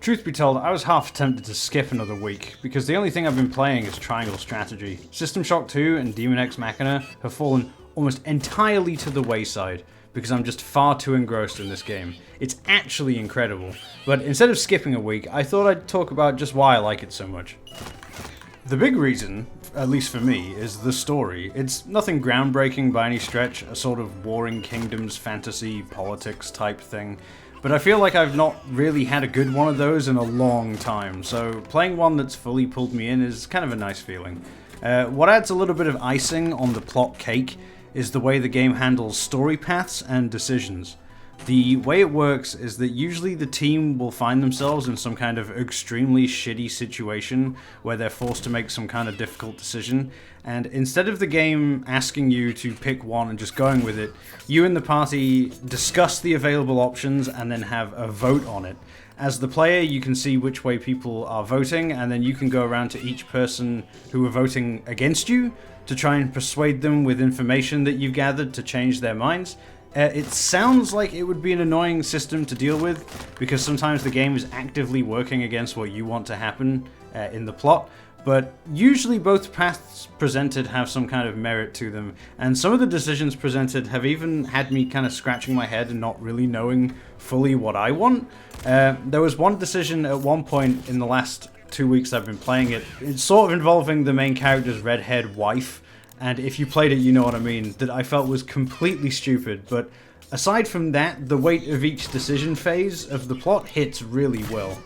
Truth be told, I was half tempted to skip another week, because the only thing I've been playing is Triangle Strategy. System Shock 2 and Demon X Machina have fallen almost entirely to the wayside, because I'm just far too engrossed in this game. It's actually incredible, but instead of skipping a week, I thought I'd talk about just why I like it so much. The big reason, at least for me, is the story. It's nothing groundbreaking by any stretch, a sort of warring kingdoms fantasy politics type thing. But I feel like I've not really had a good one of those in a long time, so playing one that's fully pulled me in is kind of a nice feeling. What adds a little bit of icing on the plot cake is the way the game handles story paths and decisions. The way it works is that usually the team will find themselves in some kind of extremely shitty situation where they're forced to make some kind of difficult decision, and instead of the game asking you to pick one and just going with it, you and the party discuss the available options and then have a vote on it. As the player, you can see which way people are voting, and then you can go around to each person who are voting against you to try and persuade them with information that you've gathered to change their minds. It sounds like it would be an annoying system to deal with, because sometimes the game is actively working against what you want to happen in the plot, but usually both paths presented have some kind of merit to them, and some of the decisions presented have even had me kind of scratching my head and not really knowing fully what I want. There was one decision at one point in the last 2 weeks I've been playing it. It's sort of involving the main character's redhead wife, and if you played it, you know what I mean, that I felt was completely stupid, but aside from that, the weight of each decision phase of the plot hits really well.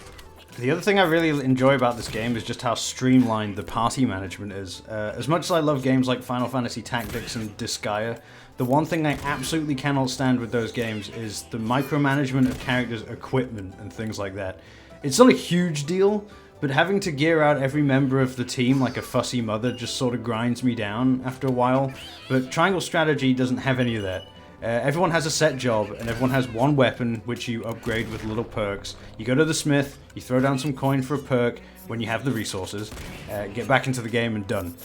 The other thing I really enjoy about this game is just how streamlined the party management is. As much as I love games like Final Fantasy Tactics and Disgaea, the one thing I absolutely cannot stand with those games is the micromanagement of characters' equipment and things like that. It's not a huge deal, but having to gear out every member of the team like a fussy mother just sort of grinds me down after a while. But Triangle Strategy doesn't have any of that. Everyone has a set job, and everyone has one weapon which you upgrade with little perks. You go to the smith, you throw down some coin for a perk when you have the resources, get back into the game and done.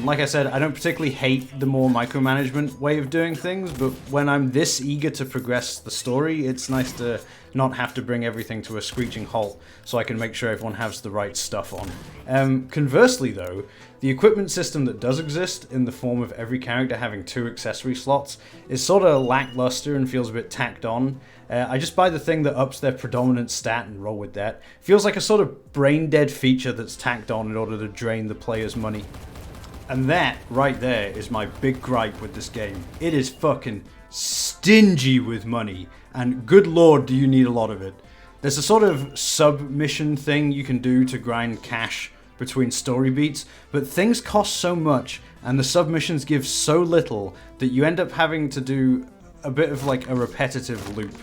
Like I said, I don't particularly hate the more micromanagement way of doing things, but when I'm this eager to progress the story, it's nice to not have to bring everything to a screeching halt, so I can make sure everyone has the right stuff on. Conversely though, the equipment system that does exist, in the form of every character having 2 accessory slots, is sort of lackluster and feels a bit tacked on. I just buy the thing that ups their predominant stat and roll with that. Feels like a sort of brain-dead feature that's tacked on in order to drain the player's money. And that, right there, is my big gripe with this game. It is fucking stingy with money, and good lord do you need a lot of it. There's a sort of sub-mission thing you can do to grind cash between story beats, but things cost so much, and the submissions give so little, that you end up having to do a bit of like a repetitive loop.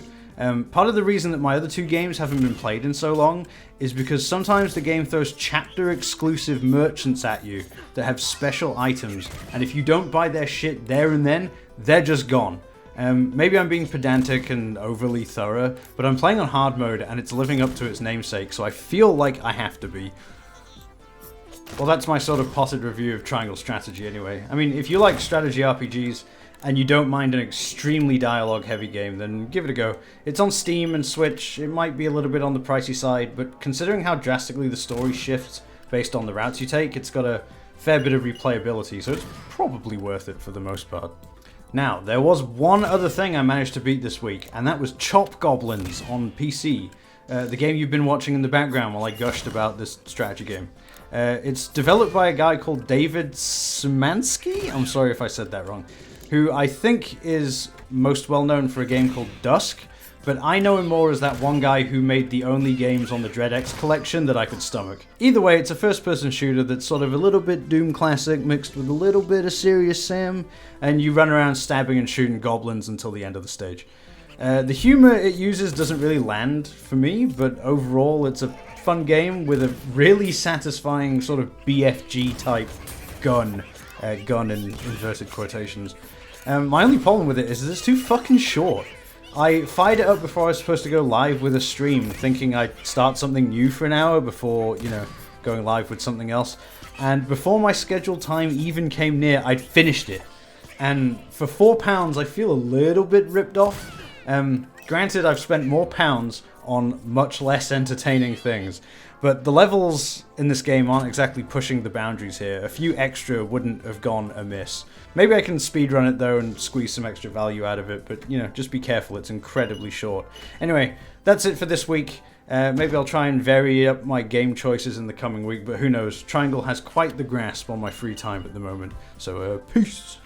Part of the reason that my other 2 games haven't been played in so long is because sometimes the game throws chapter-exclusive merchants at you that have special items, and if you don't buy their shit there and then, they're just gone. Maybe I'm being pedantic and overly thorough, but I'm playing on hard mode and it's living up to its namesake, so I feel like I have to be. Well, that's my sort of potted review of Triangle Strategy anyway. I mean, if you like strategy RPGs, and you don't mind an extremely dialogue-heavy game, then give it a go. It's on Steam and Switch. It might be a little bit on the pricey side, but considering how drastically the story shifts based on the routes you take, it's got a fair bit of replayability, so it's probably worth it for the most part. Now, there was one other thing I managed to beat this week, and that was Chop Goblins on PC. The game you've been watching in the background while I gushed about this strategy game. It's developed by a guy called David Szymanski? I'm sorry if I said that wrong. Who I think is most well known for a game called Dusk, but I know him more as that one guy who made the only games on the DreadX collection that I could stomach. Either way, it's a first-person shooter that's sort of a little bit Doom Classic mixed with a little bit of Serious Sam, and you run around stabbing and shooting goblins until the end of the stage. The humor it uses doesn't really land for me, but overall it's a fun game with a really satisfying sort of BFG type gun in inverted quotations. My only problem with it is that it's too fucking short. I fired it up before I was supposed to go live with a stream, thinking I'd start something new for an hour before, going live with something else. And before my scheduled time even came near, I'd finished it. And for £4, I feel a little bit ripped off. Granted, I've spent more pounds on much less entertaining things. But the levels in this game aren't exactly pushing the boundaries here. A few extra wouldn't have gone amiss. Maybe I can speedrun it though and squeeze some extra value out of it, but you know, just be careful, it's incredibly short. Anyway, that's it for this week. Maybe I'll try and vary up my game choices in the coming week, but who knows. Triangle has quite the grasp on my free time at the moment. So, peace!